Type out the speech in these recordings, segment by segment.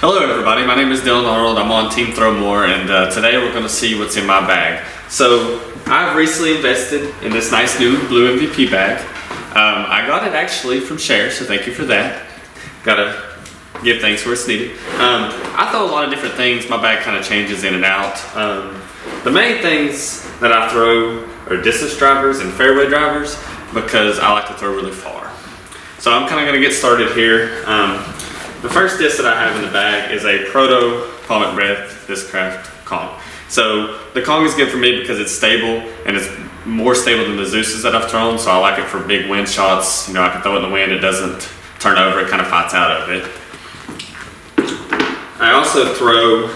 Hello everybody, my name is Arnold. I'm on Team Throwmore, and today we're going to see what's in my bag. So I've recently invested in this nice new blue MVP bag. I got it actually from Share, so thank you for that. Gotta give thanks where it's needed. I throw a lot of different things. My bag kind of changes in and out. The main things that I throw are distance drivers and fairway drivers because I like to throw really far. So I'm kind of going to get started here. The first disc that I have in the bag is a Proto Palmet Breath Discraft Kong. So the Kong is good for me because it's stable and it's more stable than the Zeus's that I've thrown, so I like it for big wind shots. You know, I can throw it in the wind, it doesn't turn over, it kind of fights out of it. I also throw,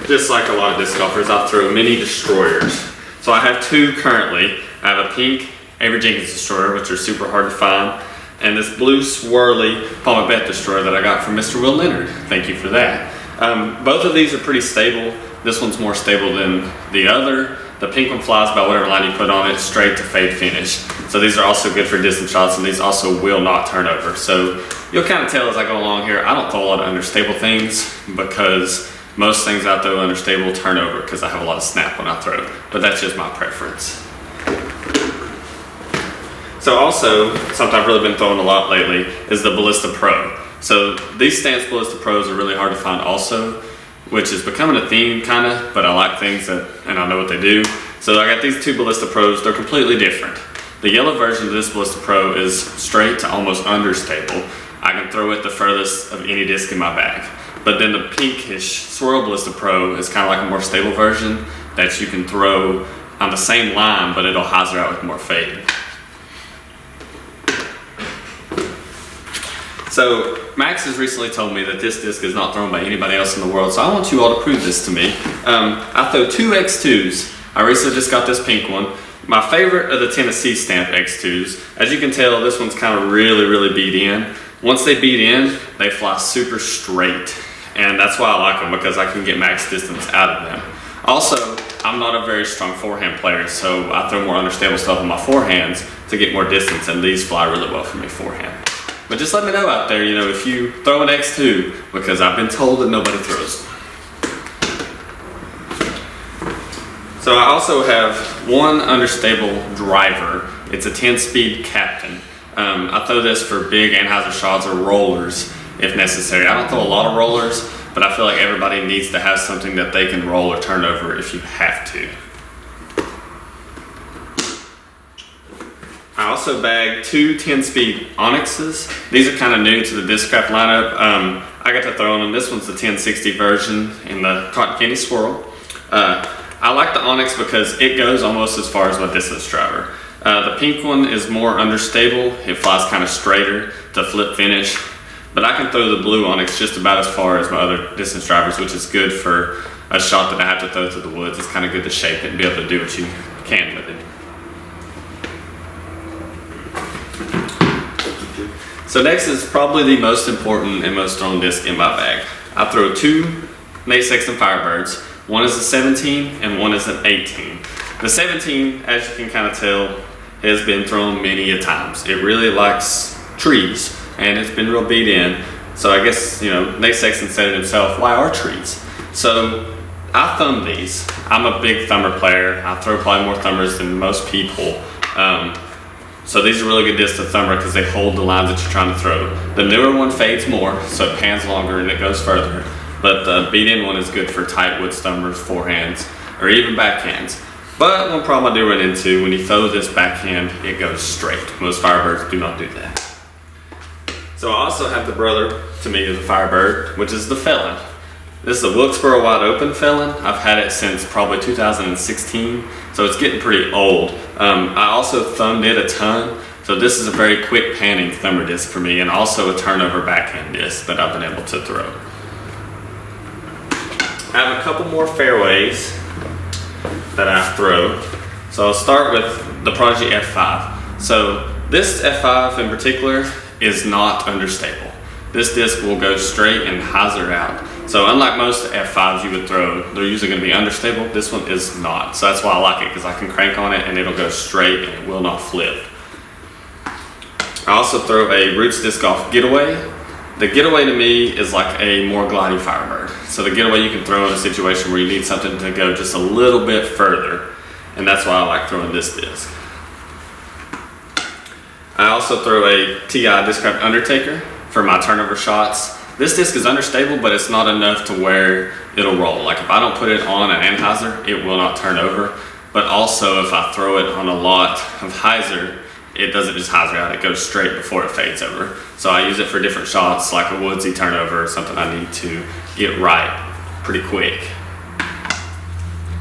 just like a lot of disc golfers, I throw mini destroyers. So I have two currently. I have a pink Avery Jenkins destroyer, which are super hard to find, and this blue swirly Palmet Bet destroyer that I got from Mr. Will Leonard. Thank you for that. Both of these are pretty stable. This one's more stable than the other. The pink one flies by whatever line you put on it, straight to fade finish. So these are also good for distance shots, and these also will not turn over. So you'll kind of tell as I go along here, I don't throw a lot of understable things because most things I throw understable turn over because I have a lot of snap when I throw, but that's just my preference. So also, something I've really been throwing a lot lately is the Ballista Pro. So these stance Ballista Pros are really hard to find also, which is becoming a theme kind of, but I like things that, and I know what they do. So I got these two Ballista Pros, they're completely different. The yellow version of this Ballista Pro is straight to almost understable. I can throw it the furthest of any disc in my bag. But then the pinkish Swirl Ballista Pro is kind of like a more stable version that you can throw on the same line, but it'll hyzer out with more fade. So Max has recently told me that this disc is not thrown by anybody else in the world, so I want you all to prove this to me. I throw two X2s. I recently just got this pink one. My favorite are the Tennessee Stamp X2s. As you can tell, this one's kind of really beat in. Once they beat in, they fly super straight, and that's why I like them, because I can get max distance out of them. Also, I'm not a very strong forehand player, so I throw more understable stuff on my forehands to get more distance, and these fly really well for me forehand. But just let me know out there, you know, if you throw an X2, because I've been told that nobody throws. So I also have one understable driver. It's a 10-speed Captain. I throw this for big anhyzer shots or rollers if necessary. I don't throw a lot of rollers, but I feel like everybody needs to have something that they can roll or turn over if you have to. I also bagged two 10-speed Onyxes. These are kind of new to the Discraft lineup. I got to throw on them. This one's the 1060 version in the Cotton Candy Swirl. I like the Onyx because it goes almost as far as my distance driver. The pink one is more understable. It flies kind of straighter to flip finish. But I can throw the blue Onyx just about as far as my other distance drivers, which is good for a shot that I have to throw through the woods. It's kind of good to shape it and be able to do what you can with it. So next is probably the most important and most thrown disc in my bag. I throw two Nate Sexton Firebirds. One is a 17 and one is an 18. The 17, as you can kind of tell, has been thrown many a times. It really likes trees and it's been real beat in. So I guess, you know, Nate Sexton said it himself, why are trees? So I thumb these. I'm a big thumber player. I throw probably more thumbers than most people. So these are really good discs to thumber because they hold the lines that you're trying to throw. The newer one fades more, so it pans longer and it goes further. But the beat-in one is good for tight wood thumbers, forehands, or even backhands. But one problem I do run into, when you throw this backhand, it goes straight. Most Firebirds do not do that. So I also have the brother, to me, of the Firebird, which is the Felon. This is a Wilkesboro Wide Open Felon. I've had it since probably 2016, so it's getting pretty old. I also thumbed it a ton, so this is a very quick panning thumber disc for me, and also a turnover backhand disc that I've been able to throw. I have a couple more fairways that I throw. So I'll start with the Prodigy F5. So this F5 in particular is not understable. This disc will go straight and hyzer out. So unlike most F5s you would throw, they're usually going to be understable. This one is not. So that's why I like it, because I can crank on it and it'll go straight and it will not flip. I also throw a Roots Disc Golf Getaway. The getaway to me is like a more glidey Firebird. So the getaway you can throw in a situation where you need something to go just a little bit further, and that's why I like throwing this disc. I also throw a TI Discraft Undertaker for my turnover shots. This disc is understable, but it's not enough to where it'll roll. Like if I don't put it on an anhyzer, it will not turn over. But also if I throw it on a lot of hyzer, it doesn't just hyzer out, it goes straight before it fades over. So I use it for different shots, like a woodsy turnover or something I need to get right pretty quick.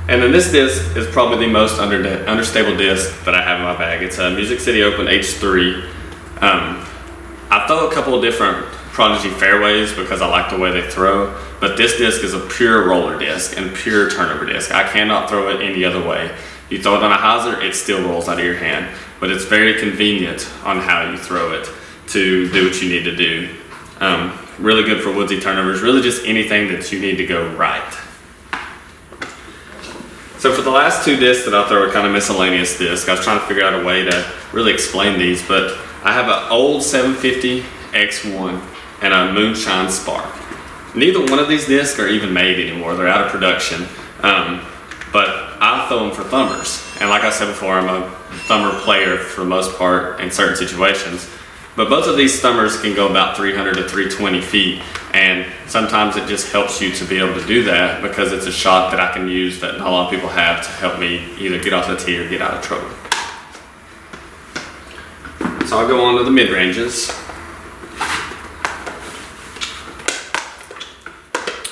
And then this disc is probably the most understable disc that I have in my bag. It's a Music City Open H3. I throw a couple of different Prodigy fairways because I like the way they throw, but this disc is a pure roller disc and pure turnover disc. I cannot throw it any other way. You throw it on a hyzer, it still rolls out of your hand, but it's very convenient on how you throw it to do what you need to do. Really good for woodsy turnovers, really just anything that you need to go right. So for the last two discs that I throw are kind of miscellaneous discs. I was trying to figure out a way to really explain these, but I have an old 750 X1 and a Moonshine Spark. Neither one of these discs are even made anymore. They're out of production. But I throw them for thumbers. And like I said before, I'm a thumber player for the most part in certain situations. But both of these thumbers can go about 300 to 320 feet. And sometimes it just helps you to be able to do that because it's a shot that I can use that not a lot of people have to help me either get off the tee or get out of trouble. So I'll go on to the mid-ranges.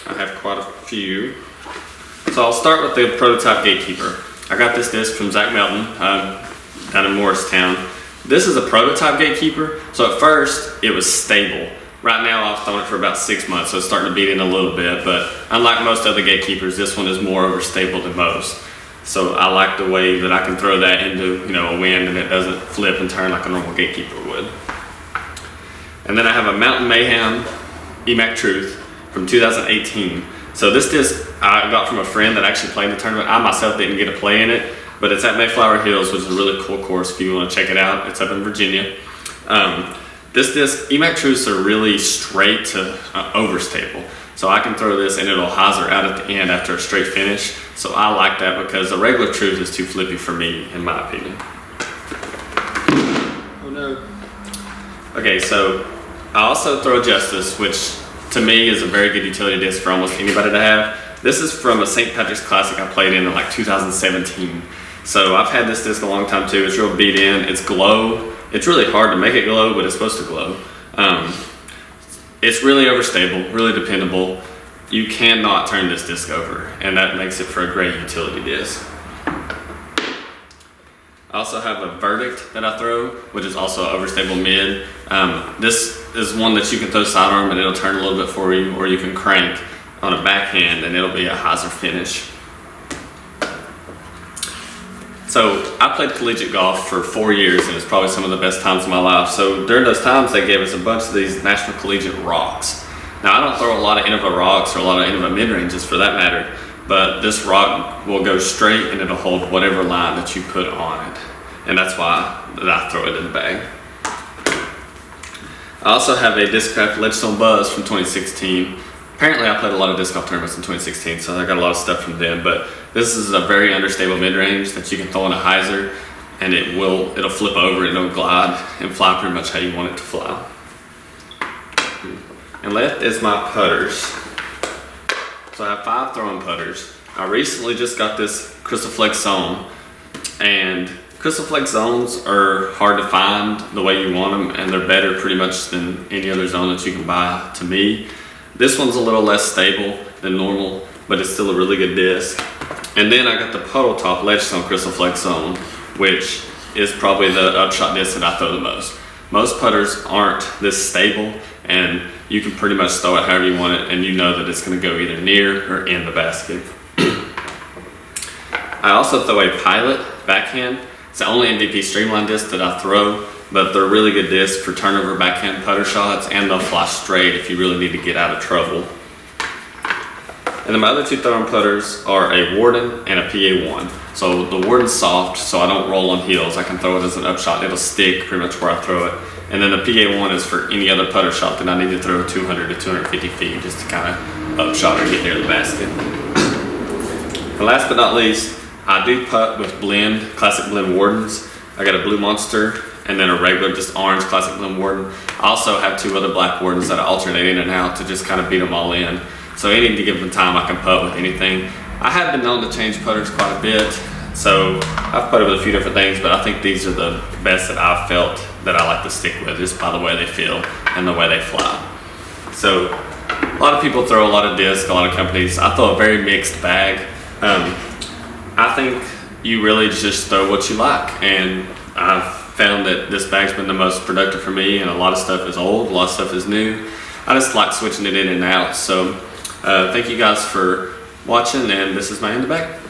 I have quite a few. So I'll start with the Prototype Gatekeeper. I got this disc from Zach Melton down in Morristown. This is a Prototype Gatekeeper, so at first it was stable. Right now I've thrown it for about 6 months, so it's starting to beat in a little bit, but unlike most other Gatekeepers, this one is more overstable than most. So I like the way that I can throw that into a wind and it doesn't flip and turn like a normal Gatekeeper would. And then I have a Mountain Mayhem EMAC Truth from 2018. So this disc I got from a friend that actually played in the tournament. I myself didn't get to play in it, but it's at Mayflower Hills, which is a really cool course if you want to check it out. It's up in Virginia. This disc, EMAC Truths are really straight to overstable. So I can throw this and it'll hyzer out at the end after a straight finish. So I like that because a regular Truth is too flippy for me, in my opinion. Oh no. Okay, so I also throw Justice, which to me is a very good utility disc for almost anybody to have. This is from a St. Patrick's Classic I played in like 2017. So I've had this disc a long time too. It's real beat in, it's glow. It's really hard to make it glow, but it's supposed to glow. It's really overstable, really dependable. You cannot turn this disc over, and that makes it for a great utility disc. I also have a Verdict that I throw, which is also overstable mid. This is one that you can throw sidearm and it'll turn a little bit for you, or you can crank on a backhand and it'll be a hyzer finish. So I played collegiate golf for 4 years and it's probably some of the best times of my life. So during those times they gave us a bunch of these National Collegiate rocks. Now I don't throw a lot of Innova rocks or a lot of Innova mid-ranges for that matter, but this rock will go straight and it'll hold whatever line that you put on it. And that's why I throw it in the bag. I also have a Discraft Ledgestone Buzz from 2016. Apparently I played a lot of disc golf tournaments in 2016, so I got a lot of stuff from them, but this is a very understable mid-range that you can throw in a hyzer and it'll flip over and it'll glide and fly pretty much how you want it to fly. And left is my putters. So I have 5 throwing putters. I recently just got this Crystal Flex Zone, and Crystal Flex Zones are hard to find the way you want them, and they're better pretty much than any other zone that you can buy to me. This one's a little less stable than normal, but it's still a really good disc. And then I got the Puddle Top Ledgestone Crystal Flex Zone, which is probably the upshot disc that I throw the most. Most putters aren't this stable, and you can pretty much throw it however you want it, and you know that it's going to go either near or in the basket. I also throw a Pilot backhand. It's the only MVP Streamline disc that I throw, but they're really good discs for turnover backhand putter shots, and they'll fly straight if you really need to get out of trouble. And then my other two throwing putters are a Warden and a PA1. So the Warden's soft, so I don't roll on heels. I can throw it as an upshot. It'll stick pretty much where I throw it. And then the PA1 is for any other putter shot that I need to throw 200 to 250 feet just to kind of upshot or get near the basket. And last but not least, I do putt with classic blend Wardens. I got a Blue Monster and then a regular just orange classic blend Warden. I also have two other black Wardens that I alternate in and out to just kind of beat them all in. So any given time I can putt with anything. I have been known to change putters quite a bit. So I've putted with a few different things, but I think these are the best that I've felt that I like to stick with just by the way they feel and the way they fly. So a lot of people throw a lot of disc, a lot of companies. I throw a very mixed bag. I think you really just throw what you like, and I've found that this bag's been the most productive for me, and a lot of stuff is old, a lot of stuff is new. I just like switching it in and out. So thank you guys for watching, and this is my end of bag.